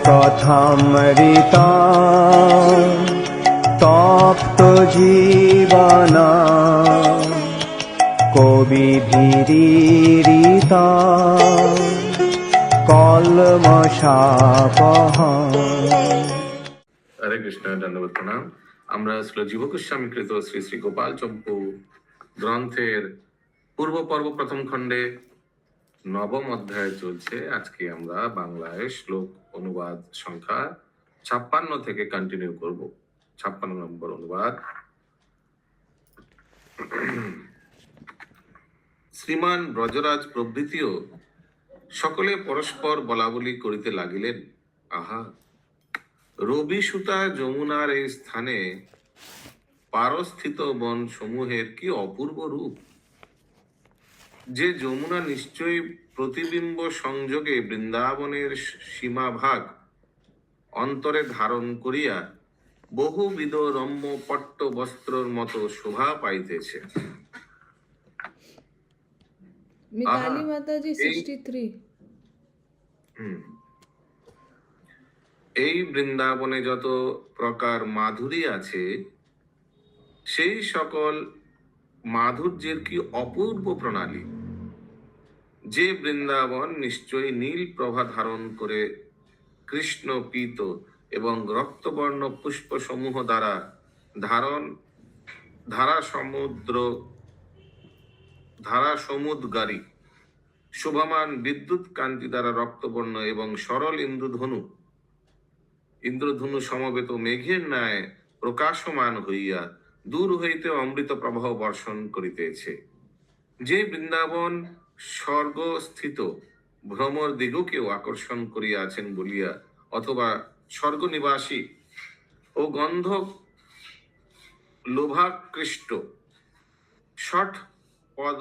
কথামৃতা তপ্ত জীবনা কবিভিরিতা কলমশাপহা। হরে কৃষ্ণ, দণ্ডবত প্রণাম। আমরা শ্রী জীব গোস্বামী কৃত শ্রী শ্রী গোপাল চম্পু গ্রন্থের পূর্ব পর্ব প্রথম খণ্ডে নবম অধ্যায় চলছে। আজকে আমরা বাংলায় শ্লোক অনুবাদ সংখ্যা 56 থেকে কন্টিনিউ করব। 56 নম্বর অনুবাদ। শ্রীমান ব্রজরাজ প্রভৃতিও সকলে পরস্পর বলাবলি করিতে লাগিলেন, আহা, রবি সুতা যমুনার এই স্থানে পারস্থিত বন সমূহের কি অপূর্ব রূপ! যে যমুনা নিশ্চয়ই প্রতিবিম্ব সংযোগে বৃন্দাবনের সীমাভাগ অন্তরে ধারণ করিয়া বহুবিধ রম্য পট্ট বস্ত্রর মতো শোভা পাইতেছে। मिताली माता जी 63। এই বৃন্দাবনে যত প্রকার মাধুরী আছে, সেই সকল মাধুর্যের কি অপূর্ব প্রণালী! যে বৃন্দাবন নিশ্চয়ই নীল প্রভা ধারণ করে কৃষ্ণ পীত এবং রক্তবর্ণ পুষ্প সমূহ দ্বারা ধারা সমুদ্রগারী শোভামান বিদ্যুৎ কান্তি দ্বারা রক্তবর্ণ এবং সরল ইন্দ্রধনু সমবেত মেঘের ন্যায় প্রকাশমান হইয়া দূর হইতে অমৃত প্রবাহ বর্ষণ করিতেছে। যে বৃন্দাবন স্বর্গস্থিত ভ্রমর দিগকেও আকর্ষণ করিয়াছেন বলিয়া, অথবা স্বর্গনিবাসী ও গন্ধ লোভাকৃষ্ট ষট পদ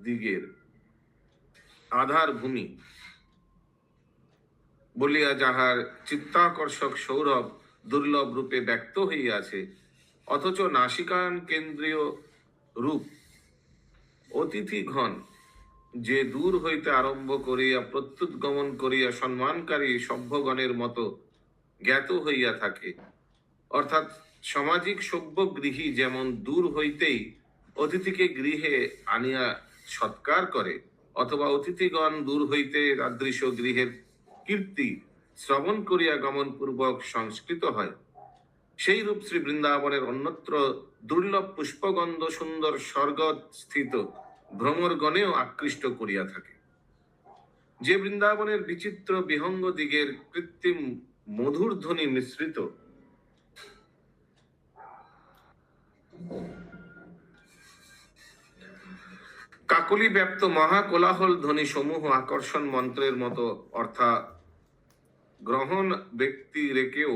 দিগের আধার ভূমি বলিয়া যাহার চিত্তাকর্ষক সৌরভ দুর্লভ রূপে ব্যক্ত হইয়াছে, অথচ নাসিকান কেন্দ্রীয় রূপ অতিথিগণ যে দূর হইতে আরম্ভ করিয়া প্রত্যুত গমন করিয়া সম্মানকারী সভ্যগণের মতো জ্ঞাত হইয়া থাকে, অর্থাৎ সামাজিক সভ্য গৃহী যেমন দূর হইতেই অতিথিকে গৃহে আনিয়া সৎকার করে, অথবা অতিথিগণ দূর হইতে তাদৃশ গৃহের কীর্তি শ্রবণ করিয়া গমন পূর্বক সংস্কৃত হয়, সেই রূপ শ্রী বৃন্দাবনের অন্যত্র দুর্লভ পুষ্পগন্ধ সুন্দর স্বর্গস্থিত ভ্রমরগণেও আকৃষ্ট করিয়া থাকে। যে বৃন্দাবনের বিচিত্র বিহঙ্গ দিগের কৃত্রিম মধুর ধ্বনি মিশ্রিত কাকলি ব্যাপ্ত মহাকোলাহল ধ্বনি সমূহ আকর্ষণ মন্ত্রের মতো, অর্থাৎ গ্রহণ ব্যক্তি রেখেও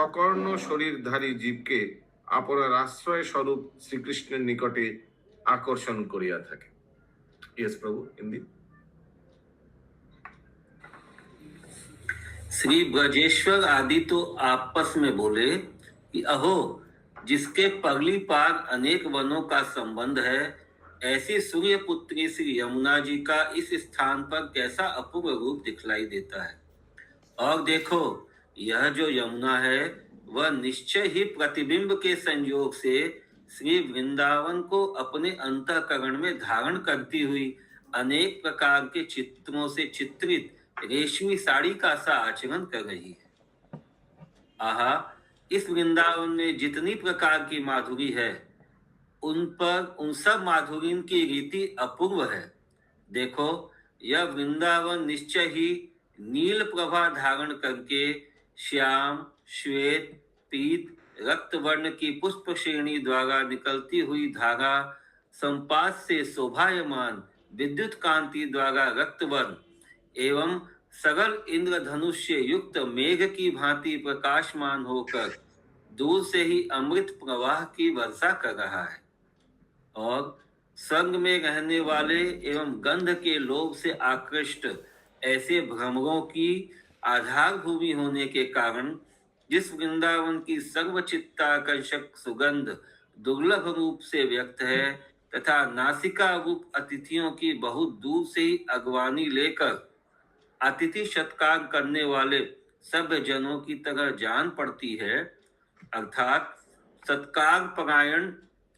সকর্ণ শরীরধারী জীবকে আপনার আশ্রয় স্বরূপ শ্রীকৃষ্ণের নিকটে আকর্ষণ করিয়া থাকে। ইয়েস প্রভু, হিন্দি। श्री ब्रजेश्वर आदि तो आपस में बोले कि अहो, जिसके पगली पार अनेक वनों का संबंध है, ऐसी सूर्य पुत्री श्री यमुना जी का इस स्थान पर कैसा अपूर्व रूप दिखलाई देता है। और देखो, यह जो यमुना है वह निश्चय ही प्रतिबिंब के संयोग से श्री वृंदावन को अपने अंतःकरण में धारण करती हुई अनेक प्रकार के चित्रों से चित्रित रेशमी साड़ी का सा आचरण कर रही है। आहा, इस वृंदावन में जितनी प्रकार की माधुरी है, उन सब माधुरी की रीति अपूर्व है। देखो, यह वृंदावन निश्चय ही नील प्रभा धारण करके श्याम, श्वेत, पीत, रक्त वर्ण की पुष्प श्रेणी द्वारा निकलती हुई धारा संपात से शोभायमान विद्युत कांति द्वारा रक्तवर्ण एवं सरल इंद्रधनुष से युक्त मेघ की भांति प्रकाशमान होकर दूर से ही अमृत प्रवाह की वर्षा कर रहा है। और संग में रहने वाले एवं गंध के लोभ से आकृष्ट ऐसे भ्रमरों की आधार भूमि होने के कारण जिस वृंदावन की सर्वचित्ताकर्षक सुगंध दुर्लभ रूप से व्यक्त है, तथा नासिका रूप अतिथियों की बहुत दूर से ही अगवानी लेकर अतिथि सत्कार करने वाले सभ्य जनों की तरह जान पड़ती है, अर्थात सत्कार परायण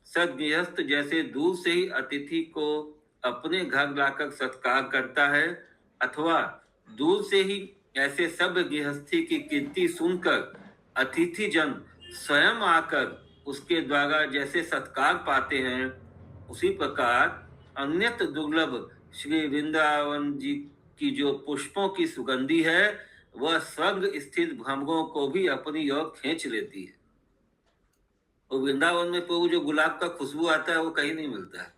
सदगृहस्थ जैसे दूर से ही अतिथि को अपने घर लाकर सत्कार करता है, अथवा दूर से ही ऐसे सभ्य गृहस्थी की कीर्ति सुनकर अतिथि जन स्वयं आकर उसके द्वारा जैसे सत्कार पाते हैं, उसी प्रकार अन्यत्र दुर्लभ श्री वृंदावन जी की जो पुष्पों की सुगंधी है, वह स्वर्ग स्थित भ्रमरों को भी अपनी ओर खींच लेती है। और वृंदावन में प्रभु जो गुलाब का खुशबू आता है वो कहीं नहीं मिलता है।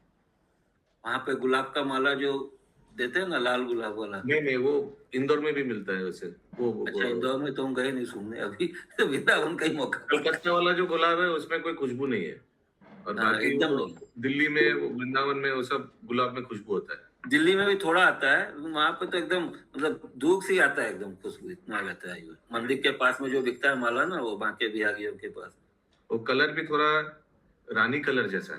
वहां पे गुलाब का माला जो देते हैं ना, लाल गुलाब वाला। नहीं, वो इंदौर में भी मिलता है वैसे। वो अच्छा, इंदौर में तो हम गए नहीं सुनने अभी। तो वृंदावन का ही मौका। कलकत्ता वाला जो गुलाब है उसमें कोई खुशबू नहीं है, और बाकी एकदम वो नहीं। दिल्ली में, वृंदावन में वो सब गुलाब में खुशबू होता है। दिल्ली में भी थोड़ा आता है, वहां पे तो एकदम मतलब दूर से ही आता है एकदम खुशबू, इतना रहता है। मंदिर के पास में जो बिकता है माला ना, वो बांके बिहारियों के पास, वो कलर भी थोड़ा रानी कलर जैसा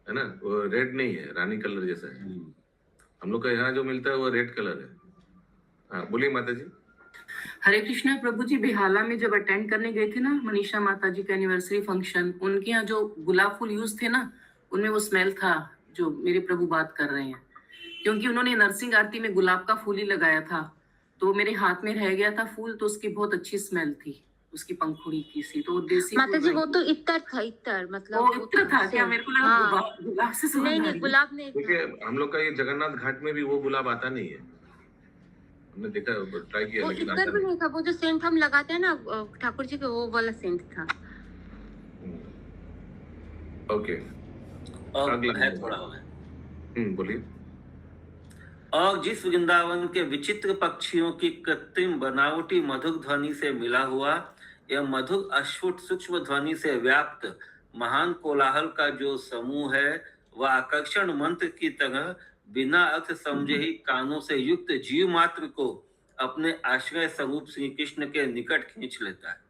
है ना, वो रेड नहीं है, रानी कलर जैसा है। हम लोग का यहाँ जो मिलता है वो रेड कलर है। हाँ, बोलिए माता जी। हरे कृष्णा प्रभु जी, बेहाला में जब अटेंड करने गए थे ना मनीषा माता जी का एनिवर्सरी फंक्शन, उनके यहाँ जो गुलाब फूल यूज थे ना, उनमें वो स्मेल था जो मेरे प्रभु बात कर रहे हैं, क्योंकि उन्होंने नरसिंह आरती में गुलाब का फूल ही लगाया था, तो मेरे हाथ में रह गया था फूल, तो उसकी बहुत अच्छी स्मेल थी, उसकी पंखुड़ी की सी। तो देसी माता जी वो तो इत्तर था, इत्तर मतलब वो इत्र था क्या? मेरे को लगा हाँ। गुलाब से सुगंध नहीं आ नहीं, रही है। गुलाब नहीं था। देखिए, हम लोग का ये जगन्नाथ घाट में भी वो गुलाब आता नहीं है, हमने देखा, ट्राई किया, वो लेकिन इत्तर आता भी नहीं। नहीं था, वो जो सेंट हम लगाते हैं ना ठाकुर जी के, वो वाला सेंट था। ओके, और अगला है थोड़ा है। बोलिए। और जिस वृंदावन के विचित्र पक्षियों की कृत्रिम बनावटी मधुर ध्वनि से मिला हुआ या मधुर अश्फुट सूक्ष्म ध्वनि से व्याप्त महान कोलाहल का जो समूह है, वह आकर्षण मंत्र की तरह बिना अर्थ समझे ही कानों से युक्त जीव मात्र को अपने आश्रय स्वरूप श्री कृष्ण के निकट खींच लेता है।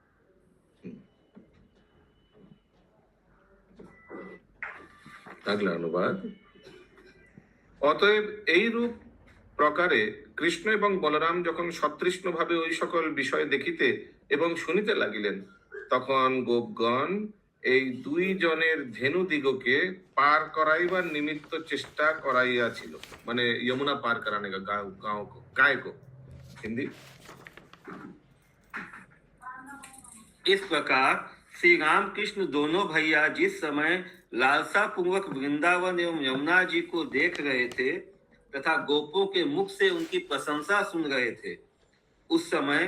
अगला अनुवाद। অতএব এই রূপ প্রকারে কৃষ্ণ এবং বলরাম যখন সতৃষ্ণ ভাবে ওই সকল বিষয় দেখিতে এবং শুনিতে লাগিলেন, তখন গোপগণ এই দুই জনের ধেনু দিগকে পার করাইবার নিমিত্ত চেষ্টা করাইয়াছিল, মানে यमुना पार कराने का गाय को हिंदी। इस प्रकार श्री रामकृष्ण दोनों भैया जिस समय लालसा पूर्वक वृंदावन एवं यमुना जी को देख रहे थे तथा गोपों के मुख से उनकी प्रशंसा सुन रहे थे, उस समय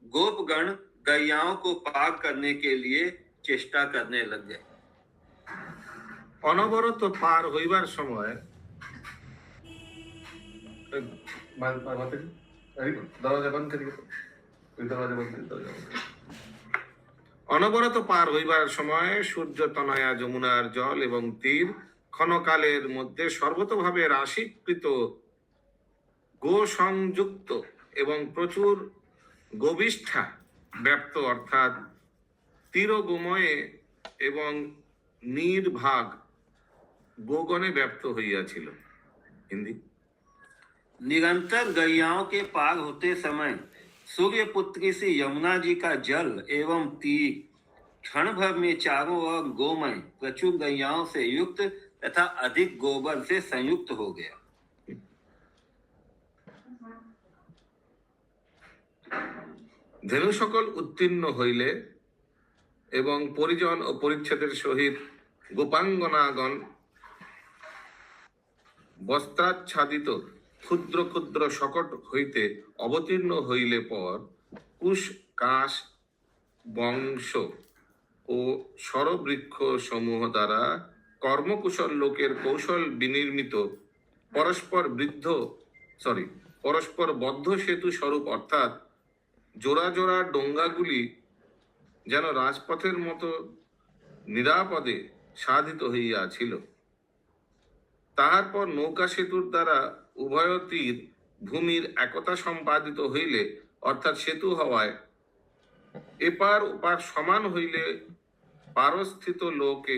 गोपगण गैयाओं को पार करने के लिए चेष्टा करने लग गए। অনবরত পার হইবার সময় দরজা বন্ধ করিয়ে, অনবরত পার হইবার সময় সূর্য তনয়া যমুনার জল এবং তীর ক্ষণকালের মধ্যে সর্বতভাবে রাশিকৃত গো সংযুক্ত এবং প্রচুর গোবিষ্ঠা ব্যাপ্ত, অর্থাৎ তীরগোময়ে এবং নির্ভাগ গোগণে ব্যপ্ত হইয়াছিল। হিন্দি। निरंतर गैयाओं के पार होते समय सूर्य पुत्री से यमुना जी का जल एवं तीर क्षण भर में चारों ओर गोमय प्रचुर गैयाओं से युक्त तथा अधिक गोबर से संयुक्त हो गया। ধেনু সকল উত্তীর্ণ হইলে এবং পরিজন ও পরিচ্ছদের সহিত গোপাঙ্গনাগণ বস্ত্রাচ্ছাদিত ক্ষুদ্র ক্ষুদ্র শকট হইতে অবতীর্ণ হইলে পর কুশ কাশ বংশ ও সরবৃক্ষ সমূহ দ্বারা কর্মকুশল লোকের কৌশল বিনির্মিত পরস্পর বদ্ধ সেতু স্বরূপ, অর্থাৎ জোড়া জোড়া ডোঙ্গাগুলি যেন রাজপথের মতো নিরাপদে সাধিত হইয়াছিল। তাহার পর নৌকা সেতুর দ্বারা উভয় তীর ভূমির একতা সম্পাদিত হইলে, অর্থাৎ সেতু হওয়ায় এপার ওপার সমান হইলে পারস্থিত লোকে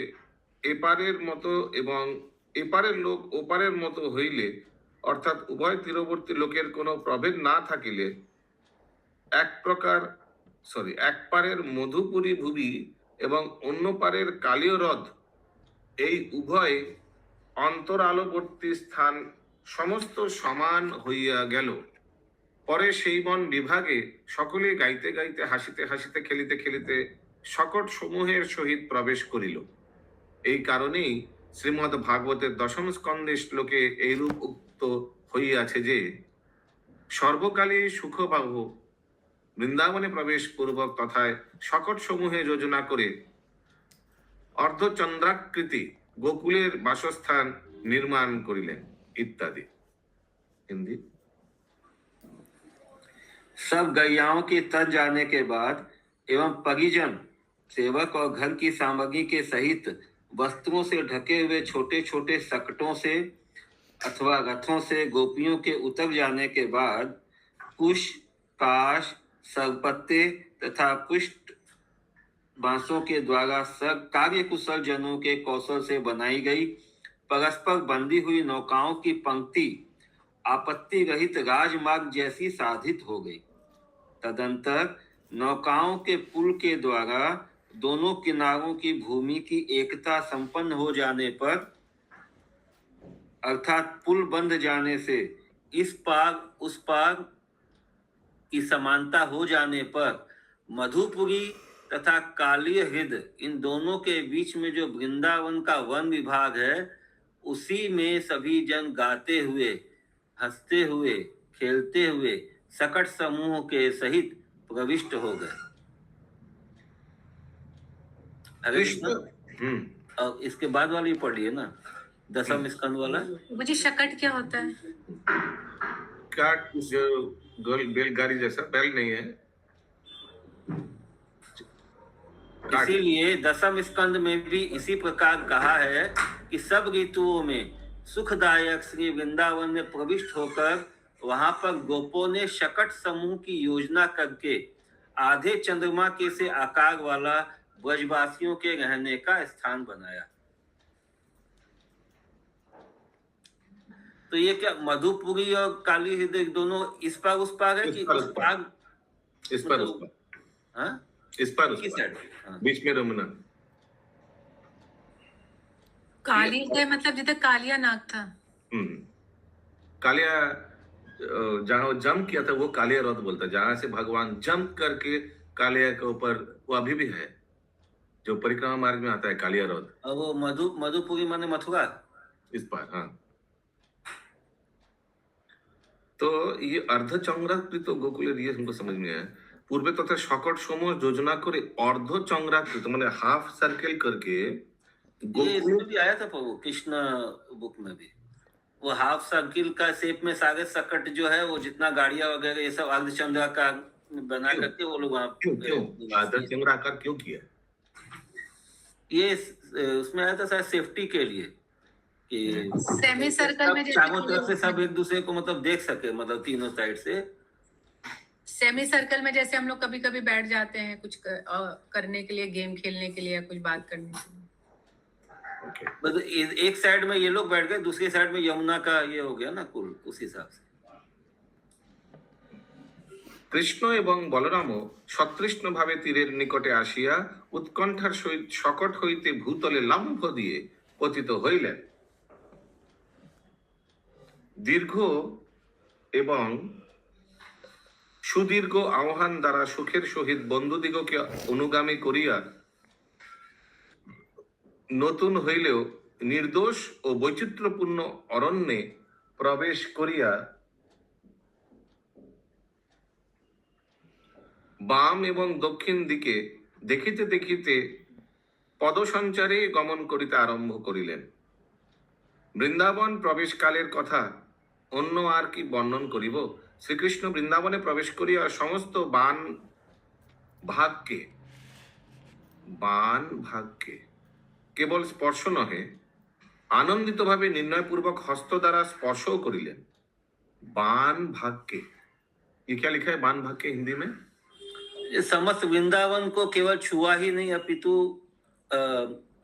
এপারের মতো এবং এপারের লোক ওপারের মতো হইলে অর্থাৎ উভয় তীরবর্তী লোকের কোনো প্রভেদ না থাকিলে এক পারের মধুপুরী ভূমি এবং অন্য পারের কালীয় হ্রদ, এই উভয় অন্তরালবর্তী স্থান সমস্ত সমান হইয়া গেল। পরে সেই বন বিভাগে সকলে গাইতে গাইতে হাসিতে হাসিতে খেলিতে খেলিতে সকট সমূহের সহিত প্রবেশ করিল। এই কারণেই শ্রীমদ্ ভাগবতের দশম স্কন্ধে শ্লোকে এইরূপ উক্ত হইয়াছে যে সর্বকালে সুখবাহ বৃন্দাবনে প্রবেশ পূর্বক তথায় সকট সমূহে যোজনা করে অর্ধচন্দ্রাকৃতি গোকুলের বাসস্থান নির্মাণ করিলেন ইত্যাদি। হিন্দি। सब गैयाओं के तर जाने के बाद एवं परिजन सेवक और घर की सामग्री के सहित वस्त्रों से ढके हुए छोटे छोटे सकटों से अथवा रथों से गोपियों के उतर जाने के बाद कुश, काश, सरपत्ते तथा पुष्ट बांसों के द्वारा सब कार्य कुशल जनों के कौशल से बनाई गई परस्पर बंधी हुई नौकाओं की पंक्ति आपत्ति रहित राजमार्ग जैसी साधित हो गई। तदंतर नौकाओं के पुल के द्वारा दोनों किनारों की भूमि की एकता संपन्न हो जाने पर, अर्थात पुल बंध जाने से इस पार उस पार की समानता हो जाने पर मधुपुरी तथा कालीय हृदय इन दोनों के बीच में जो वृंदावन का वन विभाग है, उसी में सभी जन गाते हुए, हंसते हुए, खेलते हुए सकट समूह के सहित प्रविष्ट हो गए। कृष्ण। और इसके बाद वाली पढ़िए ना, दसम स्कंद वाला। मुझे शकट क्या होता है? क्या जो बैलगाड़ी जैसा, बैल नहीं है। इसीलिए दसम स्कंद में भी इसी प्रकार कहा है कि सब ऋतुओं में सुखदायक श्री वृंदावन में प्रविष्ट होकर वहां पर गोपों ने शकट समूह की योजना करके आधे चंद्रमा के से आकार वाला ब्रजवासियों के रहने का स्थान बनाया। तो ये क्या मधुपुरी और काली हृदय दोनों इस पार उस पार है कि उस पार? इस पर उस पर, हाँ, इस पर उस किस पर, साइड? हाँ। बीच में रमुना। काली है मतलब जिधर कालिया नाग था। कालिया जहाँ जंप किया था वो कालिया रथ बोलता है। जहां से भगवान जंप करके कालिया के ऊपर, वो अभी भी है जो परिक्रमा मार्ग में आता है कालिया रथ। और वो मधुपुरी माने मथुरा इस पर। हाँ, तो ये अर्धचंद्राकृत गोकुलेर ये हमको समझ में आया। पूर्वे तथा सकट समूह योजना करे अर्धचंद्राकृत माने हाफ सर्कल करके ये इसमें भी आया था प्रभु, कृष्ण बुक में भी वो हाफ सर्किल का शेप में सारे सकट जो है वो जितना गाड़ियां वगैरह ये सब अर्धचंद्राकार बना करके वो लोग वहां क्यों अर्धचंद्राकार क्यों किया? ये उसमें आया था शायद सेफ्टी के लिए कि सेमी सर्कल में चारों तरफ से सब एक दूसरे को मतलब देख सके, मतलब तीनों साइड से। सेमी सर्कल में जैसे हम लोग कभी कभी बैठ जाते हैं कुछ करने के लिए, गेम खेलने के लिए या कुछ बात करने के लिए। मतलब एक साइड में ये लोग बैठ गए, दूसरी साइड में यमुना का ये हो गया ना कुल, उस हिसाब से। কৃষ্ণ এবং বলরামও সতৃষ্ণ ভাবে তীরের নিকটে আসিয়া উৎকণ্ঠার সহিত সকট হইতে ভূতলে লম্ফ দিয়ে পতিত হইলেন। দীর্ঘ এবং সুদীর্ঘ আহ্বান দ্বারা সুখের সহিত বন্ধুদিগকে অনুগামী করিয়া নতুন হইলেও নির্দোষ ও বৈচিত্র্যপূর্ণ অরণ্যে প্রবেশ করিয়া বাম এবং দক্ষিণ দিকে দেখিতে দেখিতে পদসঞ্চারে গমন করিতে আরম্ভ করিলেন। বৃন্দাবন প্রবেশকালের কথা অন্য আর কি বর্ণন করিব? শ্রীকৃষ্ণ বৃন্দাবনে প্রবেশ করিয়া সমস্ত বান ভাগকে কেবল স্পর্শ নহে, আনন্দিত ভাবে নির্ণয়পূর্বক হস্ত দ্বারা স্পর্শও করিলেন। बान भाग के, ये क्या लिखा है बान भाग के हिंदी में? ये समस्त वृंदावन को केवल छुआ ही नहीं अपितु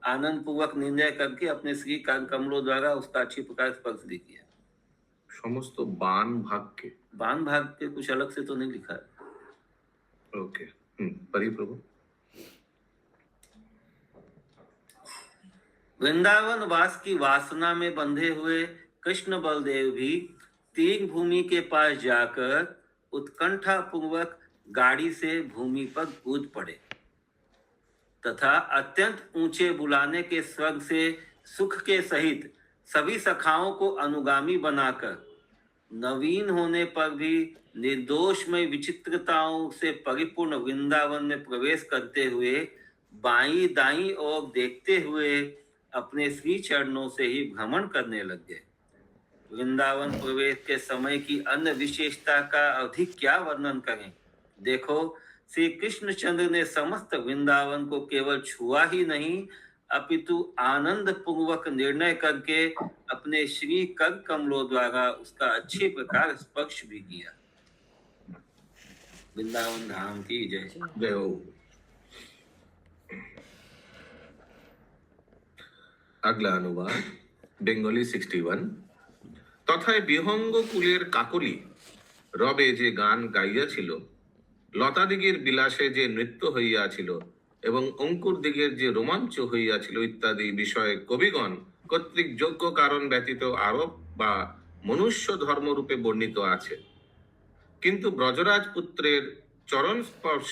आनंद पूर्वक निर्णय करके अपने श्री कमलों द्वारा उसका अच्छी प्रकार स्पर्श भी किया। সমস্ত বান ভাগকে। बान भाग के कुछ अलग से तो नहीं लिखा है। ओके, पढ़िए प्रभु। वृंदावन वास की वासना में बंधे हुए कृष्ण बलदेव भी तीन भूमि के पास जाकर उत्कंठा पूर्वक गाड़ी से भूमि पर कूद पड़े तथा अत्यंत ऊंचे बुलाने के स्वर्ग से सुख के सहित सभी सखाओं को अनुगामी बनाकर नवीन होने पर भी निर्दोष में विचित्रताओं से परिपूर्ण वृंदावन में प्रवेश करते हुए बाई दाई और देखते हुए अपने श्री चरणों से ही भ्रमण करने लग गए। वृंदावन प्रवेश के समय की अन्य विशेषता का अधिक क्या वर्णन करें। देखो, श्री कृष्णचंद्र ने समस्त वृंदावन को केवल छुआ ही नहीं अपितु आनंद पूर्वक निर्णय करके अपने श्री कर कमलों द्वारा उसका अच्छी प्रकार स्पर्श भी किया। वृंदावन धाम की जय। जय हो। আগলা অনুবাদ বেঙ্গলি 61। তথায় বিহঙ্গ কুলের কাকলি রবে যে গান গাইয়াছিল, লতাদিগের বিলাসে যে নৃত্য হইয়াছিল এবং অঙ্কুর দিগের যে রোমাঞ্চ হইয়াছিল ইত্যাদি বিষয়ে কবিগণ কর্তৃক যোগ্য কারণ ব্যতীত আরোপ বা মনুষ্য ধর্মরূপে বর্ণিত আছে। কিন্তু ব্রজরাজ পুত্রের চরণ স্পর্শ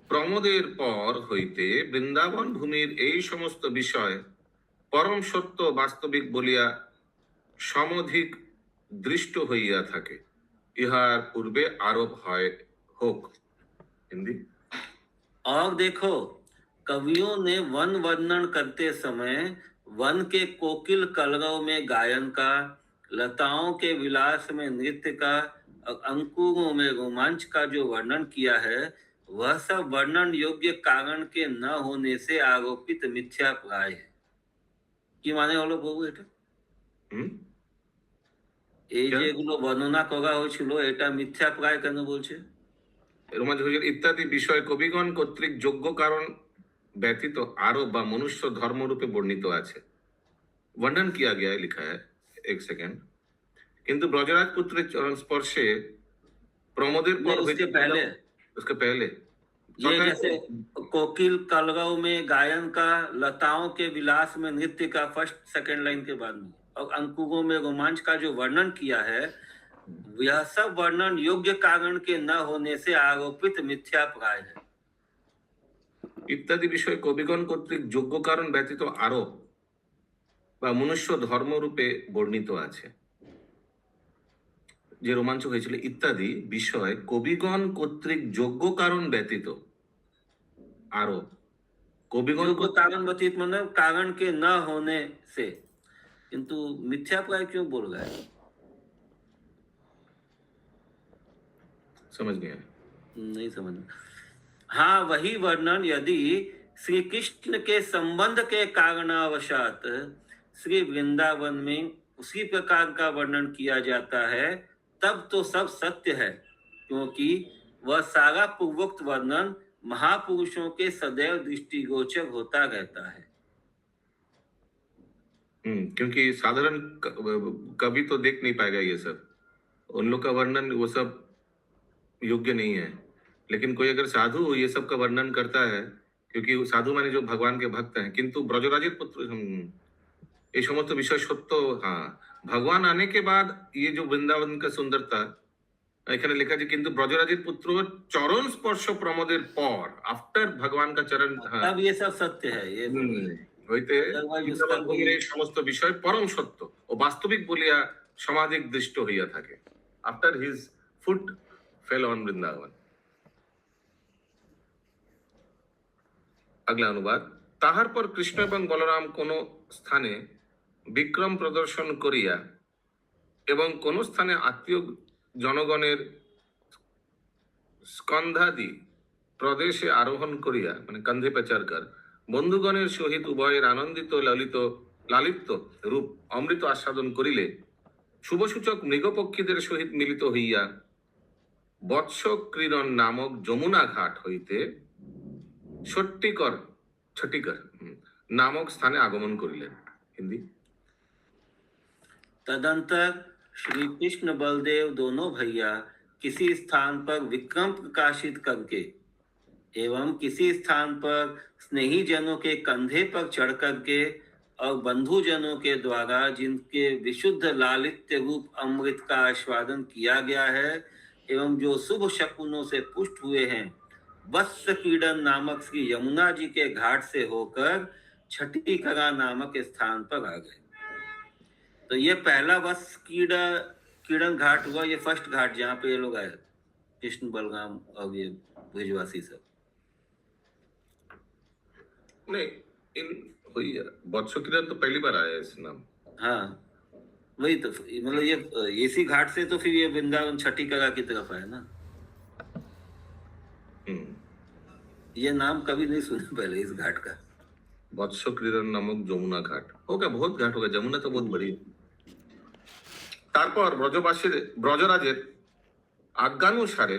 প্রমোদের পর হইতে বৃন্দাবন ভূমির এই সমস্ত বিষয় পরম সত্য বাস্তবিক বলিয়া সমধিক দৃষ্ট হইয়া থাকে, ইহার পূর্বে আরোপ হয় হোক। হিন্দি। और देखो, कवियों ने वन वर्णन करते समय वन के कोकिल कलरव में गायन का, लताओं के विलास में नृत्य का और अंकुरों में रोमांच का जो वर्णन किया है वह सब वर्णन योग्य कारण के न होने से आरोपित मिथ्या प्राय है। কি মানে হলো প্রভু এটা? এই যেগুলো বর্ণনা করা হয়েছিল এটা মিথ্যা প্রায় কেন বলছে? রোমাঞ্চ ইত্যাদি বিষয় কবিগণ কর্তৃক যোগ্য কারণ ব্যতীত আরব বা মনুষ্য ধর্মরূপে বর্ণিত আছে। वर्णन किया गया है, लिखा है, एक सेकंड। किंतु ब्रजराज पुत्र चरण स्पर्शे प्रमोदेर पर उसके पहले ये जैसे कोकिल कलरव में गायन का, लताओं के विलास में नृत्य का फर्स्ट सेकंड लाइन के बाद में, और अंकुरों में रोमांच का जो वर्णन किया है यह सब वर्णन योग्य कारण के न होने से आरोपित मिथ्या प्राय है। ইত্যাদি বিষয় কবিগণ কর্তৃক যোগ্য কারণ ব্যতীত আরোপ বা মনুষ্য ধর্মরূপে বর্ণিত আছে। যে রোমাঞ্চ হয়েছিল ইত্যাদি বিষয় কবিগণ কর্তৃক যোগ্য কারণ ব্যতীত আরোপ। কবিগণ कारण व्यतीत मतलब कारण के न होने से, किंतु मिथ्या प्राय क्यों बोल रहा है? समझ गया? नहीं समझ। हाँ, वही वर्णन यदि श्री कृष्ण के संबंध के कारणावशात श्री वृंदावन में उसी प्रकार का वर्णन किया जाता है तब तो सब सत्य है, क्योंकि वह सारा पूर्वोक्त वर्णन महापुरुषों के सदैव दृष्टिगोचर होता रहता है। क्योंकि साधारण कवि तो देख नहीं पाएगा ये सब, उन लोग का वर्णन वो सब योग्य नहीं है। लेकिन कोई अगर साधु ये सब का वर्णन करता है, क्योंकि साधु माने जो भगवान के भक्त हैं, किंतु ब्रजराजेर पुत्र ये समस्त विषय सत्य। हाँ, भगवान आने के बाद ये जो वृंदावन का सुंदरता এখানে লেখা আছে, কিন্তু ব্রজরাজের পুত্র চরণ স্পর্শ প্রমোদের পর, আফটার ভগবান কা চরণ, अब ये सब सत्य है। ये হইতে এই সমস্ত বিষয় পরম সত্য ও বাস্তবিক বলিয়া সমাধিক দৃষ্ট হইয়া থাকে। After his foot fell on Vrindavan. আগলা অনুবাদ। তাহার পর কৃষ্ণ এবং বলরাম কোন স্থানে বিক্রম প্রদর্শন করিয়া এবং কোন স্থানে আত্মীয় জনগণের স্কন্ধাদি প্রদেশে আরোহণ করিয়া, মানে কান্ধে পেচারকার বন্ধুগণের সহিত উভয়ের আনন্দিত লালিত্য রূপ অমৃত আস্বাদন করিলে শুভসূচক মৃগপক্ষীদের সহিত মিলিত হইয়া বৎস ক্রীড়ন নামক যমুনা ঘাট হইতে ছট্টিকর নামক স্থানে আগমন করিলেন। হিন্দি। तदंतर श्री कृष्ण बलदेव दोनों भैया किसी स्थान पर विक्रम प्रकाशित करके एवं किसी स्थान पर स्नेही जनों के कंधे पर चढ़ करके और बंधुजनों के द्वारा जिनके विशुद्ध लालित्य रूप अमृत का आस्वादन किया गया है एवं जो शुभ शकुनों से पुष्ट हुए हैं, वत्स क्रीडन नामक श्री यमुना जी के घाट से होकर छठी करा नामक स्थान पर आ गए। तो ये पहला वत्स क्रीडन घाट हुआ, ये फर्स्ट घाट जहाँ पे ये लोग आए, कृष्ण बलराम और ये ब्रजवासी सब। नहीं, इन वही है, वत्स किरण तो पहली बार आया है इस नाम। हाँ वही तो, मतलब ये इसी घाट से तो फिर ये वृंदावन छठी कला की तरफ है ना। ये नाम कभी नहीं सुना पहले इस घाट का। वत्स किरण नामक যমুনা घाट होगा, बहुत घाट होगा, যমুনা तो बहुत बड़ी। তারপর ব্রজরাজের আজ্ঞানুসারে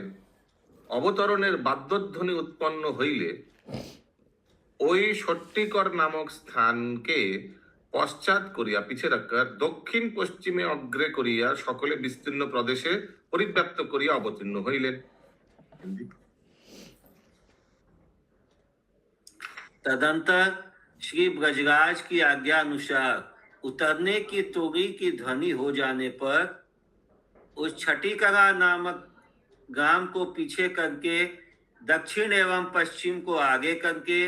অবতরণের বাদ্যধ্বনি উৎপন্ন হইলে ওই ষট্টিকর নামক স্থানকে পশ্চাৎ করিয়া পিছে রাখার দক্ষিণ পশ্চিমে অগ্রে করিয়া সকলে বিস্তীর্ণ প্রদেশে পরিব্যাপ্ত করিয়া অবতীর্ণ হইলেন। तदंतर श्री ब्रजराज की आज्ञा अनुसार उतरने की तोड़ी की ध्वनि हो जाने पर उस छठी कला नामक गांव को पीछे करके दक्षिण एवं पश्चिम को आगे करके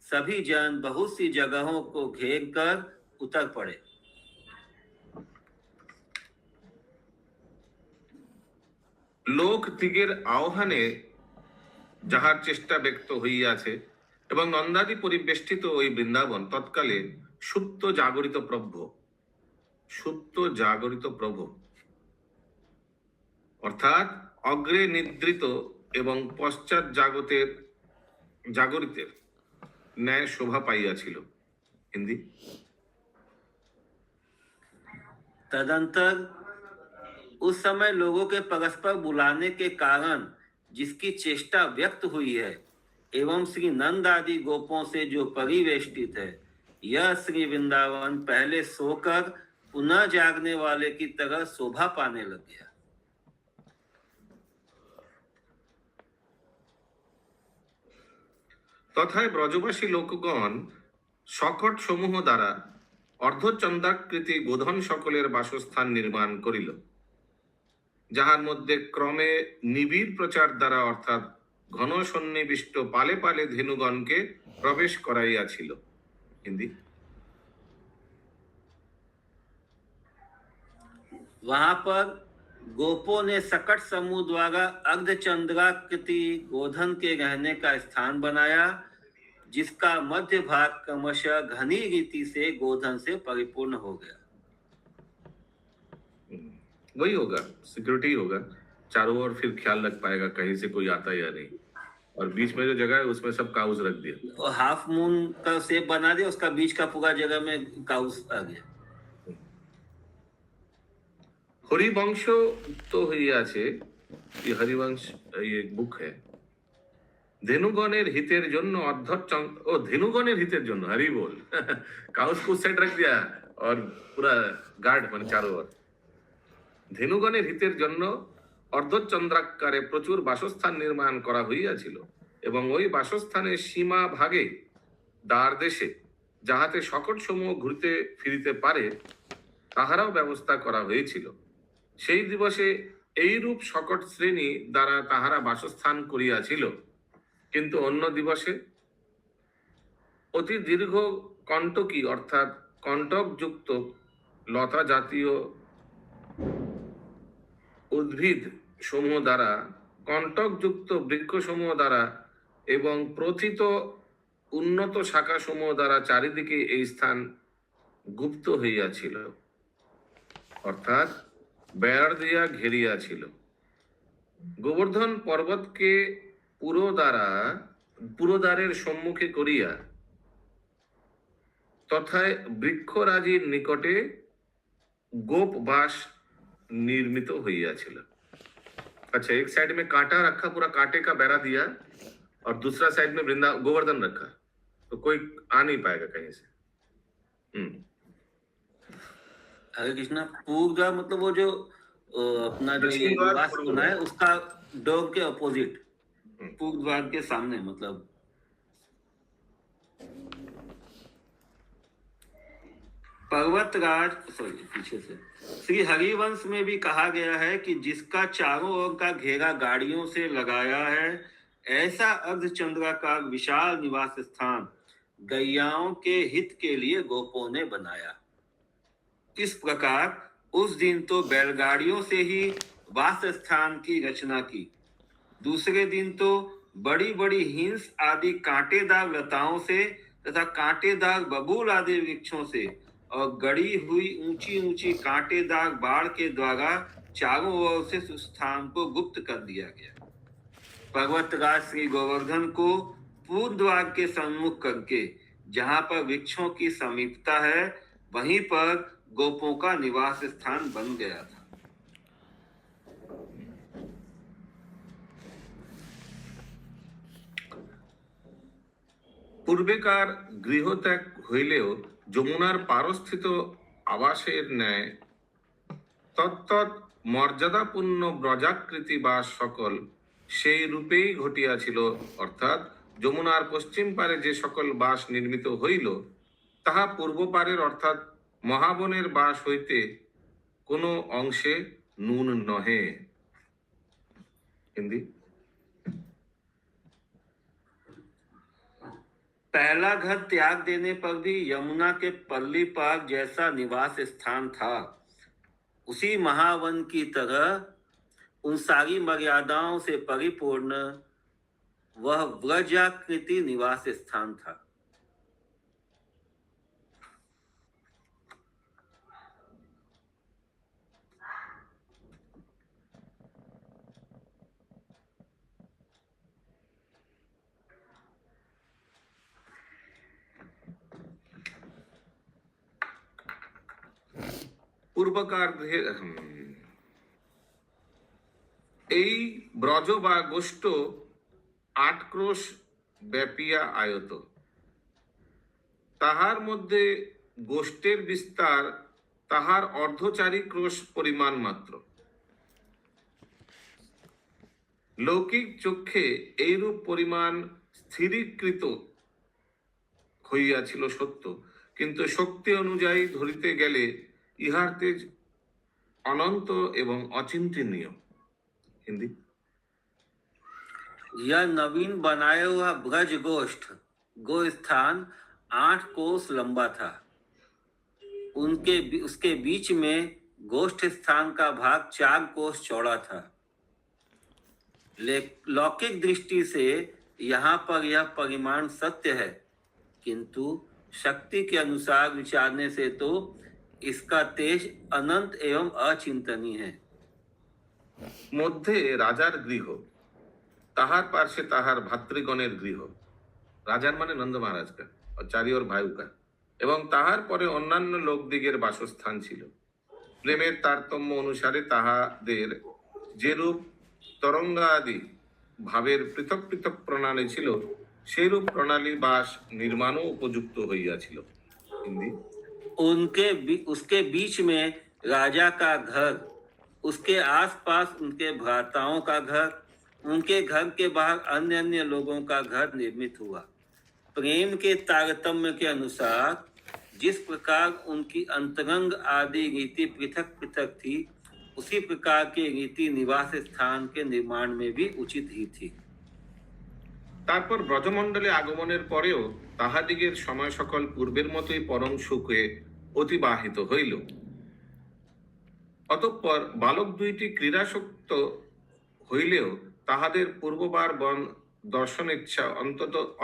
सभी जन बहुत सी जगहों को घेर कर उतर पड़े। লোক দিগের আহ্বানে যাহার চেষ্টা ব্যক্ত হইয়াছে এবং নন্দাদি পরিবেষ্টিত ওই বৃন্দাবন তৎকালে সুপ্ত জাগরিত প্রভু অর্থাৎ অগ্রে নিদ্রিত এবং পশ্চাৎ জাগরিতের ন্যায় শোভা পাইয়াছিল। হিন্দি। तदंतर उस समय लोगों के परस्पर बुलाने के कारण जिसकी चेष्टा व्यक्त हुई है एवं श्री नंद आदि गोपों से जो परिवेष्टित है, यह श्री वृंदावन पहले सोकर पुनः जागने वाले की तरह शोभा पाने लग गया। তথায় ব্রজবাসী লোকগণ সকট সমূহ দ্বারা অর্ধচন্দ্রাকৃতি গোধন সকলের বাসস্থান নির্মাণ করিল, যাহার মধ্যে ক্রমে নিবিড় প্রচার দ্বারা অর্থাৎ ঘন সন্নিবিষ্ট পালে পালে ধেনুগণকে প্রবেশ করাইয়াছিল। হিন্দি। वहां पर गोपों ने सकट समूह द्वारा अर्धचंद्राकृति गोधन के रहने का स्थान बनाया, जिसका मध्य भाग क्रमशः घनी रीति से गोधन से परिपूर्ण हो गया। वही होगा, सिक्योरिटी होगा, चारों ओर फिर ख्याल रख पाएगा कहीं से कोई आता या नहीं, और बीच में जो जगह है उसमें सब काउस रख दिया और हाफ मून का शेप बना दिया, उसका बीच का पूरा जगह में काउस आ गया। हरिवंश तो হইয়াছে, ये हरिवंश ये बुक है। धेनुगणের হিতের জন্য धेनुगणের হিতের জন্য हरि बोल काउस को सेट रख दिया और पूरा गार्ड মানে चारों ओर। धेनुगणের হিতের জন্য অর্ধচন্দ্রাকারে প্রচুর বাসস্থান নির্মাণ করা হইয়াছিল এবং ওই বাসস্থানের সীমা ভাগে দ্বার দেশে যাহাতে সকট সমূহ ঘুরতে ফিরিতে পারে তাহারাও ব্যবস্থা করা হয়েছিল। সেই দিবসে এইরূপ সকট শ্রেণী দ্বারা তাহারা বাসস্থান করিয়াছিল, কিন্তু অন্য দিবসে অতি দীর্ঘ কণ্টকী অর্থাৎ কণ্টকযুক্ত লতা জাতীয় উদ্ভিদ সমূহ দ্বারা, কণ্টকযুক্ত বৃক্ষ সমূহ দ্বারা এবং প্রথিত উন্নত শাখা সমূহ দ্বারা চারিদিকে এই স্থান গুপ্ত হইয়াছিল, অর্থাৎ বেড় দিয়া ঘেরিয়াছিল। গোবর্ধন পর্বতকে পুরোদ্বারের সম্মুখে করিয়া তথায় বৃক্ষরাজির নিকটে गोपवास निर्मित হইয়াছিল। अच्छा, एक साइड में कांटा रखा, पूरा कांटे का बेड़ा दिया, और दूसरा साइड में गोवर्धन रखा, तो कोई आ नहीं पाएगा कहीं से। हरे कृष्णा, पूर्व द्वार मतलब वो जो अपना जो ये दक्षिण द्वार, निवास पूर्व बना है द्वार। उसका डोर के अपोजिट, हम्म। पूर्व द्वार के सामने मतलब। पर्वतराज, सॉरी पीछे से, श्री हरिवंश में भी कहा गया है कि जिसका चारों ओर का घेरा गाड़ियों से लगाया है, ऐसा अर्धचंद्राकार विशाल निवास स्थान गैयाओं के हित के लिए गोपों ने बनाया। इस प्रकार उस दिन तो बैलगाड़ियों से ही वास स्थान की रचना की, दूसरे दिन तो बड़ी बड़ी हिंस आदि कांटेदार लताओं से तथा कांटेदार बबूल आदि वृक्षों से और गड़ी हुई ऊंची ऊंची कांटेदार बाढ़ के द्वारा चारों ओर से उस स्थान को गुप्त कर दिया गया। पर्वतराज श्री गोवर्धन को पूर्व द्वार के सम्मुख करके जहां पर वृक्षों की समीपता है, वहीं पर गोपों का निवास स्थान बन गया था। পূর্বেকার গৃহত্যাগ হইলেও যমুনার পারস্থিত আবাসের ন্যায় তত্তৎ মর্যাদাপূর্ণ ব্রজাকৃতি বাস সকল সেই রূপেই ঘটিয়াছিল, অর্থাৎ যমুনার পশ্চিম পারে যে সকল বাস নির্মিত হইল, তাহা পূর্ব পারের অর্থাৎ মহাবনের বাস হইতে কোনো অংশে নুন নহে। হিন্দি। पहला घर त्याग देने पर भी यमुना के पल्ली पार जैसा निवास स्थान था, उसी महावन की तरह उन सारी मर्यादाओं से परिपूर्ण वह व्रजाकृति निवास स्थान था। পূর্বকার এই ব্রজ বা গোষ্ঠ 8 ক্রোশ ব্যাপিয়া আয়ত, তাহার মধ্যে গোষ্ঠের বিস্তার তাহার অর্ধচারী ক্রোশ পরিমাণ মাত্র। লৌকিক চক্ষে এইরূপ পরিমাণ স্থিরীকৃত হইয়াছিল সত্য, কিন্তু শক্তি অনুযায়ী ধরিতে গেলে ইহার তেজ অনন্ত এবং অচিন্তনীয়। হিন্দি। यह नवीन बनाया हुआ ब्रज गोष्ठ गो स्थान 8 कोस लंबा था। उसके बीच में गोष्ठ स्थान का भाग 4 कोस चौड़ा था। लौकिक दृष्टि से यहाँ पर यह परिमाण सत्य है, किंतु शक्ति के अनुसार विचारने से तो इसका तेज अनंत एवं अचिंतनीय है। মধ্যে রাজার গৃহ, তাহার পার্শ্বে তাহার ভাতৃগণের গৃহ, রাজার মানে নন্দ মহারাজকা और চারি ওর ভাইকা, এবং তাহার পরে অন্যান্য লোকদিগের বাসস্থান ছিল। প্রেমের তারতম্য অনুসারে তাহাদের যেরূপ তরঙ্গাদি ভাবের পৃথক পৃথক প্রণালী ছিল, সেইরূপ প্রণালী বাস নির্মাণও উপযুক্ত হইয়াছিল। হিন্দি। उसके बीच में राजा का घर, उसके आसपास उनके भ्राताओं का घर, उनके घर के बाहर अन्य अन्य लोगों का घर निर्मित हुआ। प्रेम के तारतम्य के अनुसार जिस प्रकार उनकी अंतरंग आदि रीति पृथक पृथक थी, उसी प्रकार की रीति निवास स्थान के निर्माण में भी उचित ही थी। তারপর ব্রজমণ্ডলে আগমনের পরেও তাহাদিগের সময় সকল পূর্বের মতোই পরম সুখে অতিবাহিত হইল। অতঃপর বালক দুইটি ক্রীড়াসক্ত হইলেও তাহাদের পূর্ববার বন দর্শন ইচ্ছা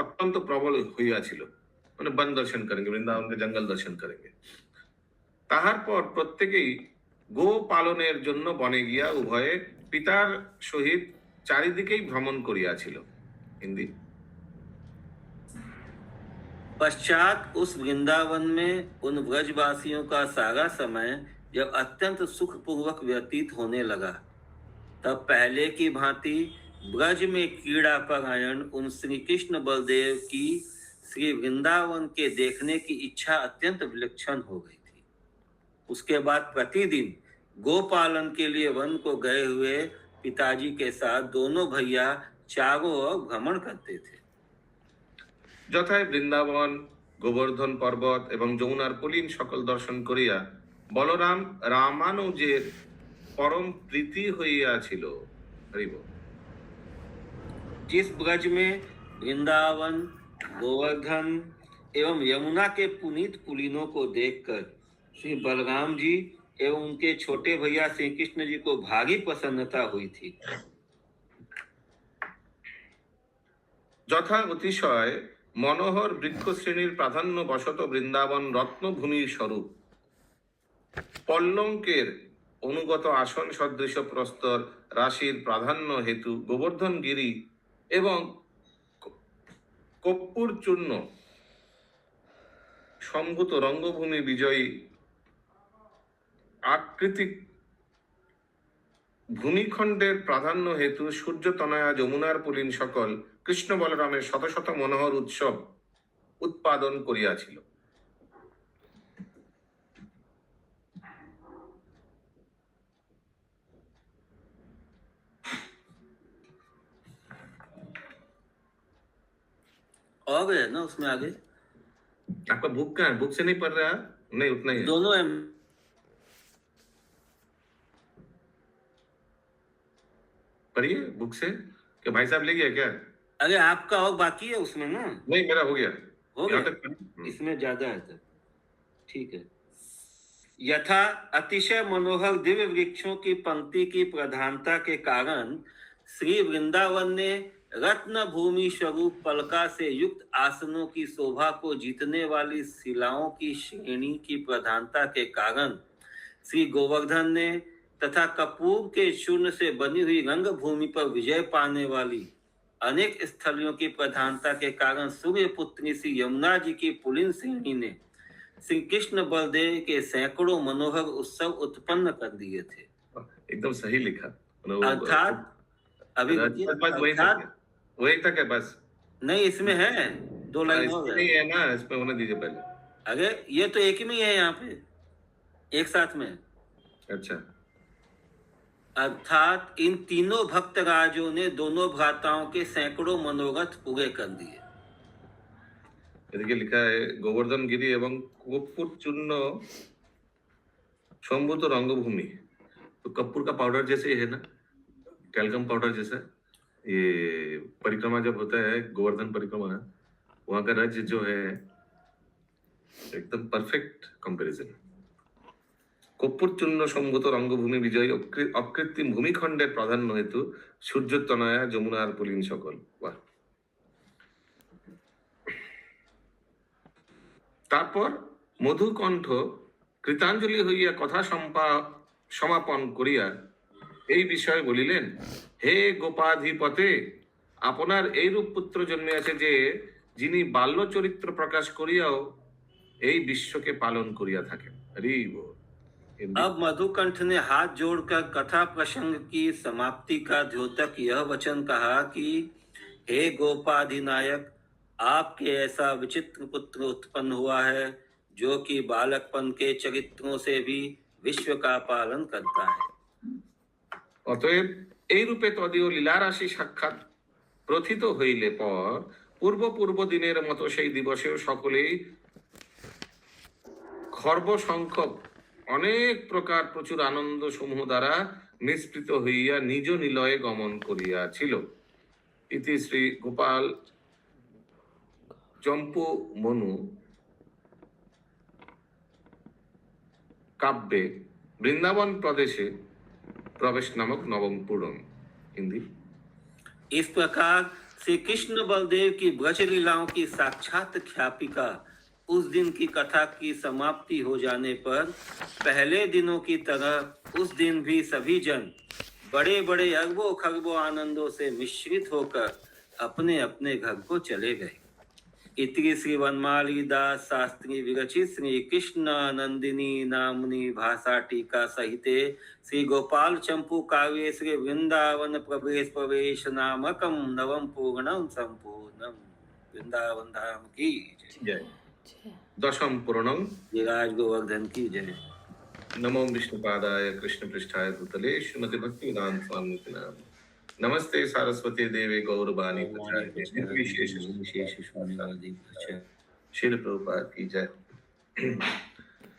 অত্যন্ত প্রবল হইয়াছিল, মানে বন দর্শন করেंगे, বৃন্দাবন के জঙ্গল দর্শন करेंगे। তাহার পর প্রত্যেকেই গো পালনের জন্য বনে গিয়া উভয়ে পিতার সহিত চারিদিকেই ভ্রমণ করিয়াছিল। हिंदी। पश्चात उस वृंदावन में उन ब्रजवासियों का सारा समय जब अत्यंत सुखपूर्वक व्यतीत होने लगा, तब पहले की भांति ब्रज में क्रीड़ा परायण उन श्री कृष्ण बलदेव की श्री वृंदावन के देखने की इच्छा अत्यंत विलक्षण हो गई थी। उसके बाद प्रतिदिन गोपालन के लिए वन को गए हुए पिताजी के साथ दोनों भैया चारों ओर भ्रमण करते थे। যথায় বৃন্দাবন, গোবর্ধন পর্বত এবং যমুনার পুলিন সকল দর্শন করিয়া বলরাম রামানুজের পরম প্রীতি হইয়াছিল। হরি বল। जिस ब्रज में वृंदावन, गोवर्धन एवं यमुना के पुनीत पुलिनों को देखकर श्री बलराम जी एवं उनके छोटे भैया श्री कृष्ण जी को भारी प्रसन्नता हुई थी। যথা অতিশয় মনোহর বৃক্ষশ্রেণীর প্রাধান্য বশত বৃন্দাবন রত্নভূমির স্বরূপ পল্লঙ্কের অনুগত আসন সদৃশ প্রস্তর রাশির প্রাধান্য হেতু গোবর্ধন গিরি এবং কর্পূর চূর্ণ সম্ভূত রঙ্গভূমি বিজয়ী আকৃতিক ভূমিখণ্ডের প্রাধান্য হেতু সূর্যতনয়া যমুনার পুলিন সকল কৃষ্ণ বলরামের শত শত মনোহর উৎসব উৎপাদন করিয়াছিল। और है ना उसमें आगे आपका बुक कहाँ है? बुक से नहीं पढ़ रहा? नहीं, उतना ही है। दोनों है। पढ़िए बुक से। क्या भाई साहब ले गया क्या? अरे आपका और बाकी है उसमें ना? नहीं, मेरा हो गया। हो यहाँ गया? तक पढ़िए। इसमें ज्यादा है तब। ठीक है। यथा अतिशय मनोहर दिव्य वृक्षों की पंक्ति की प्रधानता के कारण श्री वृंदावन ने रत्न भूमि स्वरूप पलका से युक्त आसनों की शोभा को जीतने वाली शिलाओं की श्रेणी की प्रधानता के कारण श्री गोवर्धन ने तथा कपूर के चूर्ण से बनी हुई रंग भूमि पर विजय पाने वाली अनेक स्थलियों की प्रधानता के कारण सूर्य पुत्री श्री यमुना जी की पुलिन श्रेणी ने श्री कृष्ण बलदेव के सैकड़ों मनोहर उत्सव उत्पन्न कर दिए थे। एकदम सही लिखा। अर्थात अभी बस वही अर्थात तक है। वही तक है बस। नहीं, इसमें है 2 लाइन और इसमें नहीं है। है ना, इसमें होने दीजिए पहले। अरे ये तो एक ही में है यहाँ पे, एक साथ में। अच्छा, अर्थात इन तीनों भक्त राजों ने दोनों भ्राताओं के सैकड़ों मनोरथ पूरे कर दिए। এদিকে লিখা है गोवर्धन गिरी एवं कपूर चूर्ण सम्भूत रंगभूमि। तो कपूर का पाउडर जैसे ही है ना, कैल्शियम पाउडर जैसा। ये परिक्रमा जब होता है, गोवर्धन परिक्रमा, वहां का रज जो है एकदम परफेक्ट कंपैरिजन। कपूर चूर्ण सम्भूत रंगभूमि विजयी अकृत्रिम भूमिखंडेर प्राधान्य हेतु सूर्योत्तनया যমুনার পুলিন সকল। वाह। তারপর মধুকণ্ঠ কৃতাঞ্জলি হইয়া কথা সমাপন করিয়া এই বিষয়ে বলিলেন, হে গোপাধিপতে, আপনার এইরূপ পুত্র জন্মিয়াছে যে যিনি বাল্য চরিত্র প্রকাশ করিয়াও এই বিশ্বকে পালন করিয়া থাকেন। হরি বল। अब मधुकंठ ने हाथ जोड़कर कथा प्रसंग की समाप्ति का द्योतक यह वचन कहा कि हे गोपाधिनायक, आपके ऐसा विचित्र पुत्र उत्पन्न हुआ है जो कि बालकपन के चरित्रों से भी विश्व का पालन करता है। অতএব এই রূপে তদীয় লীলারাশি সাক্ষাৎ প্রথিত হইলে পর পূর্ব দিনের মতো সেই দিবসেও সকলেই খর্ব সংখ্যক অনেক প্রকার প্রচুর আনন্দ সমূহ দ্বারা নিষ্পৃত হইয়া নিজ নিলয়ে গমন করিয়াছিল। ইতি শ্রী গোপাল চম্পু মনু কাব্যে বৃন্দাবন প্রদেশে प्रवेश नामक नवम पुराण। हिंदी। इस प्रकार श्री कृष्ण बलदेव की ब्रज लीलाओं की साक्षात ख्यापिका उस दिन की कथा की समाप्ति हो जाने पर पहले दिनों की तरह उस दिन भी सभी जन बड़े बड़े अरबों खरबों आनंदों से मिश्रित होकर अपने अपने घर को चले गए। इति श्री वनमाली दास शास्त्री विरचित श्री कृष्ण नंदिनी नामनी भाषा टीका सहिते श्री गोपाल चंपू काव्ये श्री वृंदावन प्रवेश नामकम नवम पूर्णम संपूर्णम। वृंदावन धाम की जय। दशम पुराणम। विराज गोवर्धन की जय। नमो विष्णुपादाय कृष्णपृष्ठाय भूतले श्रीमति भक्तिवेदांत स्वामी नाम। नमस्ते सारस्वती देवी गौरवाणी प्रचारिणे निर्विशेष शून्यवादी শিল প্রভুপাদ কি জয়।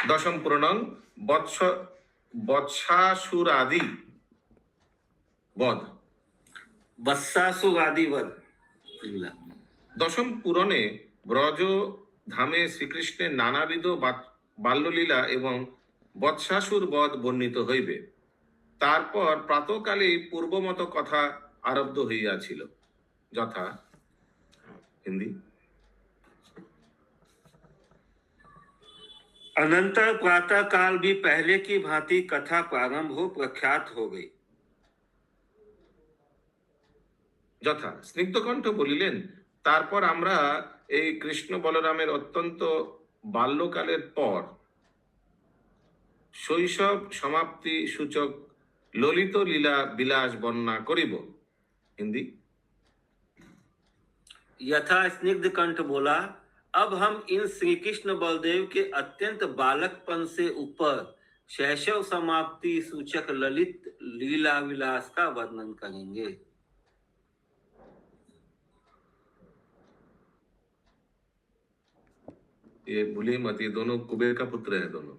দশম পুরাণং বৎসাসুর আদি বধ। बत्सासुर आदि वध। দশম পুরাণে ব্রজ ধামে শ্রীকৃষ্ণের নানাবিধ বাল্যলীলা এবং বৎসাসুর বধ বর্ণিত হইবে। তারপর প্রাতকালে পূর্বমত কথা আরব্ধ হইয়াছিল, যথা হিন্দি अनंतर प्रातः काल भी पहले की भांति कथा प्रारंभ हो प्रख्यात हो गई। যথা স্নিগ্ধকণ্ঠ বলিলেন, তারপর আমরা এই কৃষ্ণ বলরামের অত্যন্ত বাল্যকালের পর শৈশব সমাপ্তি সূচক ললিত লীলা বিলাস বর্ণনা করিব। হিন্দি यथा स्निग्ध कंठ बोला, अब हम इन श्री कृष्ण बलदेव के अत्यंत बालकपन से ऊपर शैशव समाप्ति सूचक ललित लीला विलास का वर्णन करेंगे। ये भूलिए मत, ये दोनों कुबेर का पुत्र है, दोनों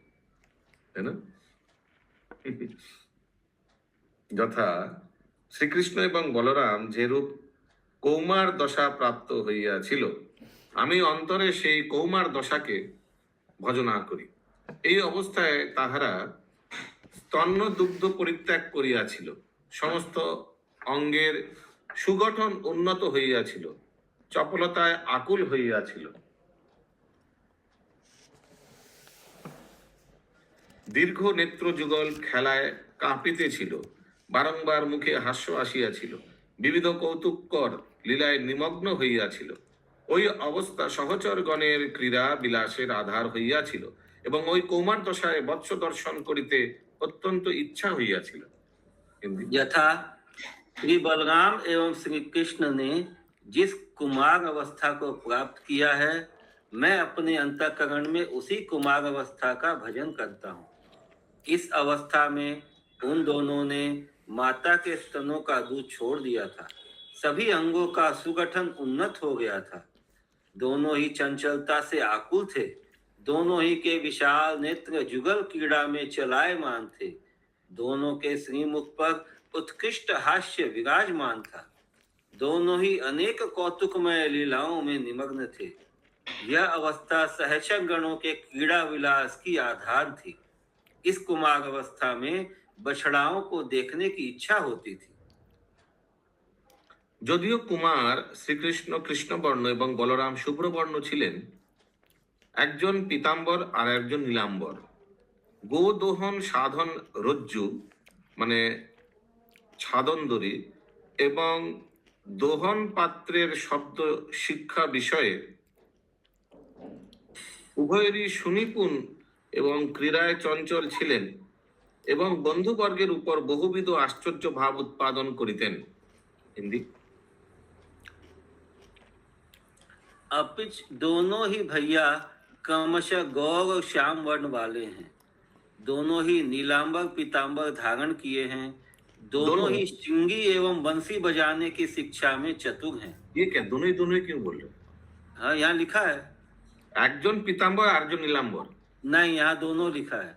है ना। যথা শ্রীকৃষ্ণ এবং বলরাম যেরূপ কৌমার দশা প্রাপ্ত হইয়াছিল, আমি অন্তরে সেই কৌমার দশাকে ভজনা করি। এই অবস্থায় তাহারা স্তন্য দুগ্ধ পরিত্যাগ করিয়াছিল, সমস্ত অঙ্গের সুগঠন উন্নত হইয়াছিল, চপলতায় আকুল হইয়াছিল, দীর্ঘ নেত্র যুগল খেলায় কাঁপিতেছিল, বারংবার মুখে হাস্য আসিয়াছিল, বিবিধ কৌতুককর লীলায় নিমগ্ন হইয়াছিল। ওই অবস্থা সহচরগণের ক্রীড়া বিলাসের আধার হইয়াছিল এবং ওই কৌমার দশায় বৎস দর্শন করিতে অত্যন্ত ইচ্ছা হইয়াছিল। হিন্দি यथा श्री बलराम एवं श्री कृष्ण ने जिस कुमार अवस्था को प्राप्त किया है, मैं अपने अंतःकरण में उसी कुमार अवस्था का भजन करता हूँ। इस अवस्था में उन दोनों ने माता के स्तनों का दूध छोड़ दिया था, सभी अंगों का सुगठन उन्नत हो गया था, दोनों ही चंचलता से आकुल थे, दोनों ही के विशाल नेत्र जुगल क्रीड़ा में चलायमान थे, दोनों के श्रीमुख पर उत्कृष्ट हास्य विराजमान था, दोनों ही अनेक कौतुकमय लीलाओं में निमग्न थे। यह अवस्था सहचर गणों के क्रीड़ा विलास की आधार थी। इस कुमार अवस्था में बछड़ाओं को देखने की इच्छा होती थी। যদিও কুমার শ্রীকৃষ্ণ কৃষ্ণবর্ণ এবং বলরাম শুভ্রবর্ণ ছিলেন, একজন পীতাম্বর আর একজন নীলাম্বর, গোদোহন সাধন রজ্জু মানে ছাদন দড়ি এবং দোহন পাত্রের শব্দ শিক্ষা বিষয়ে উভয়েরই সুনিপুণ এবং ক্রীড়ায় চঞ্চল ছিলেন এবং বন্ধুবর্গের উপর বহুবিধ আশ্চর্য ভাব উৎপাদন করিতেন। হিন্দি अपिच दोनों ही भैया क्रमशः गौर और श्याम वर्ण वाले हैं, दोनों ही नीलांबर पीतांबर धारण किए हैं, दोनों ही श्रृंगी एवं बंसी बजाने की शिक्षा में चतुर हैं। ये क्या दोनों ही क्यों बोल रहे? हाँ, यहाँ लिखा है। একজন পীতাম্বর আর একজন নীলাম্বর। नहीं, यहाँ दोनों लिखा है,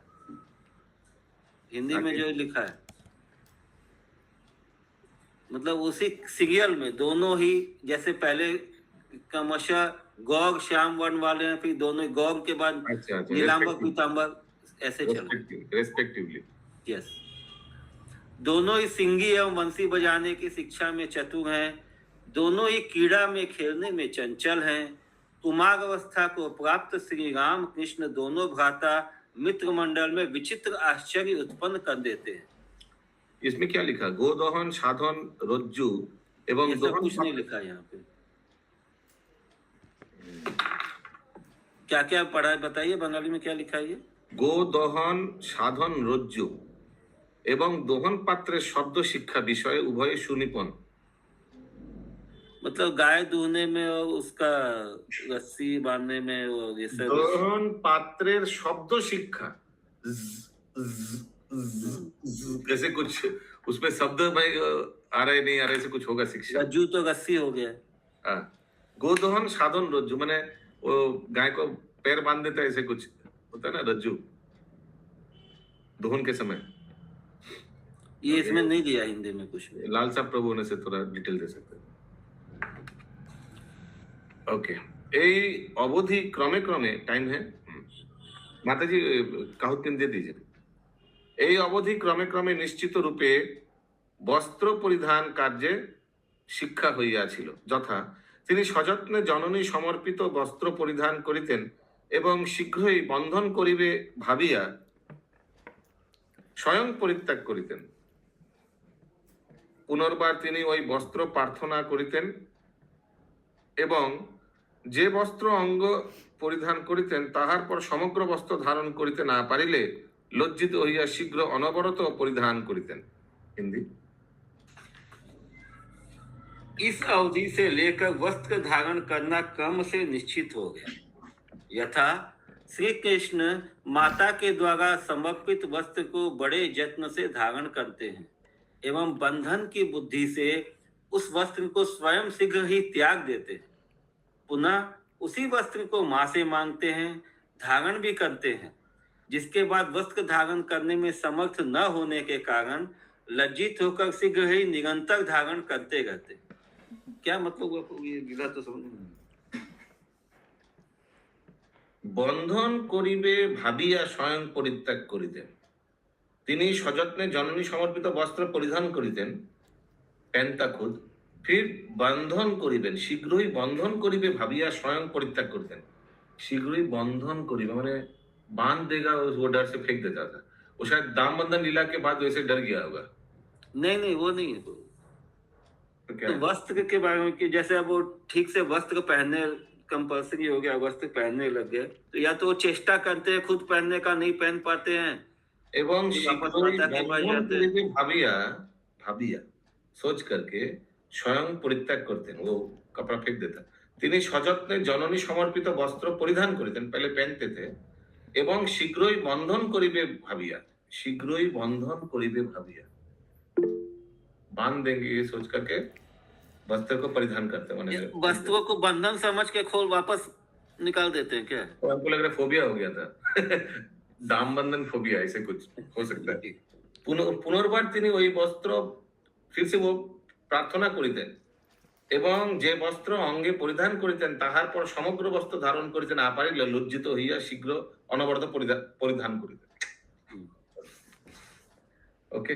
हिंदी में जो लिखा है, मतलब उसी सीरियल में दोनों ही, जैसे पहले क्रमशः गौर श्याम वर्ण वाले हैं, फिर दोनों गौर के बाद नीलांबर पीतांबर, ऐसे चल रेस्पेक्टिवली। यस, दोनों ही सिंगी एवं बंसी बजाने की शिक्षा में चतुर हैं, दोनों ही क्रीड़ा में खेलने में चंचल हैं। कुमार अवस्था को प्राप्त श्री राम कृष्ण दोनों भ्राता मित्र मंडल में विचित्र आश्चर्य उत्पन्न कर देते हैं। इसमें क्या लिखा? गोदोहन साधन रज्जु एवं दोहन कुछ नहीं लिखा यहाँ पे। क्या क्या पढ़ा है बताइए, बंगाली में क्या लिखा है ये? गोदोहन साधन रज्जु एवं दोहन पात्रेर शब्द शिक्षा विषय उभय सुनिपुण। मतलब गाय दूहने में और उसका रस्सी बांधने में और ये सब। दोहन पात्रेर शब्द शिक्षा ऐसे कुछ उसमें शब्द भाई आ रहे नहीं आ रहे, ऐसे कुछ होगा शिक्षा। रज्जू तो रस्सी हो गया। हाँ, गोदोहन साधन रज्जु मैंने वो गाय को पैर बांध देता है, ऐसे कुछ होता है ना रज्जु दोहन के समय। ये इसमें नहीं दिया हिंदी में कुछ भी। लाल साहब प्रभु होने से थोड़ा डिटेल दे सकते हैं। ओके, এই অবধি ক্রমে ক্রমে টাইম है মাতাজি কাহুত কিন দিয়ে दीजिए। এই অবধি ক্রমে ক্রমে নিশ্চিত রূপে বস্ত্র পরিধান কার্যে শিক্ষা হইয়াছিল, যথা তিনি সযত্নে জননী সমর্পিত বস্ত্র পরিধান করিতেন এবং শীঘ্রই বন্ধন করিবে ভাবিয়া স্বয়ং পরিত্যাগ করিতেন। পুনর্বার তিনি ওই বস্ত্র প্রার্থনা করিতেন এবং যে বস্ত্র অঙ্গ পরিধান করিতেন তাহার পর সমগ্র বস্ত্র ধারণ করিতে না পারিলে লজ্জিত হইয়া শীঘ্র অনবরত পরিধান করিতেন। হিন্দি। इस अवधि से लेकर वस्त्र धारण करना क्रम से निश्चित हो गया, यथा श्री कृष्ण माता के द्वारा समर्पित वस्त्र को बड़े यत्न से धारण करते हैं एवं बंधन की बुद्धि से उस वस्त्र को स्वयं शीघ्र ही त्याग देते हैं। पुनः उसी वस्त्र को मां से मांगते हैं, धारण भी करते हैं, जिसके बाद वस्त्र धारण करने में समर्थ न होने के कारण लज्जित होकर शीघ्र ही निरंतर धारण करते रहते हैं। क्या मतलब हुआ? ये विधा तो समझ में नहीं। বন্ধন করিবে ভাবিয়া স্বয়ং পরিত্যাগ করিতেন। তিনি সযত্নে জননী সমর্পিত বস্ত্র পরিধান করিতেন, প্যান্তা খুদ, ফির বন্ধন করিবেন, শীঘ্রই বন্ধন করিবে ভাবিয়া স্বয়ं परित्याग करते। शीघ्र ही बंधन करिबे माने बांध देगा, वो डर से फेंक देता था। वो शायद दाम बंधन लीला के बाद वैसे डर गया होगा। नहीं नहीं, वो नहीं है। तो क्या तो है? वस्त्र के बारे में कि जैसे अब वो ठीक से वस्त्र पहनने कंपल्सरी हो गया, वस्त्र पहनने लग गए, तो या तो वो चेष्टा करते हैं खुद पहनने का, नहीं पहन पाते हैं, एवं वापस शीघ्र ही माता के पास बंधन जाते हैं। करिबे भाबिया भाबिया सोच करके स्वयं परित्याग करते, वो कपड़ा फेंक देता। তিনি সযত্নে জননী সমর্পিত বস্ত্র পরিধান করিতেন, पहले पहनते थे, এবং শীঘ্রই বন্ধন করিবে ভাবিয়া, শীঘ্রই বন্ধন করিবে ভাবিया बांध देंगे ये सोच करके वस्त्र को परिधान करते हैं। ये वस्त्रों को बंधन समझ के खोल वापस निकाल देते हैं क्या? तो हमको लग रहा है फोबिया हो गया था। दाम बंधन फोबिया ऐसे कुछ हो सकता है। पुनर्बार তিনি ওই বস্ত্র फिर से वो प्रार्थना করিতেন এবং যে বস্ত্র অঙ্গে পরিধান করিতেন তাহার পর সমগ্র বস্ত্র ধারণ করিতে না পারিলে লজ্জিত হইয়া শীঘ্র অনবরত পরিধান করিতেন। ओके,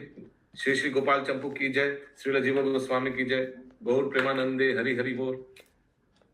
श्री श्री गोपाल चंपू की जय, श्रील जीव गोस्वामी की जय, गौर प्रेमानंदे हरि हरि बोल।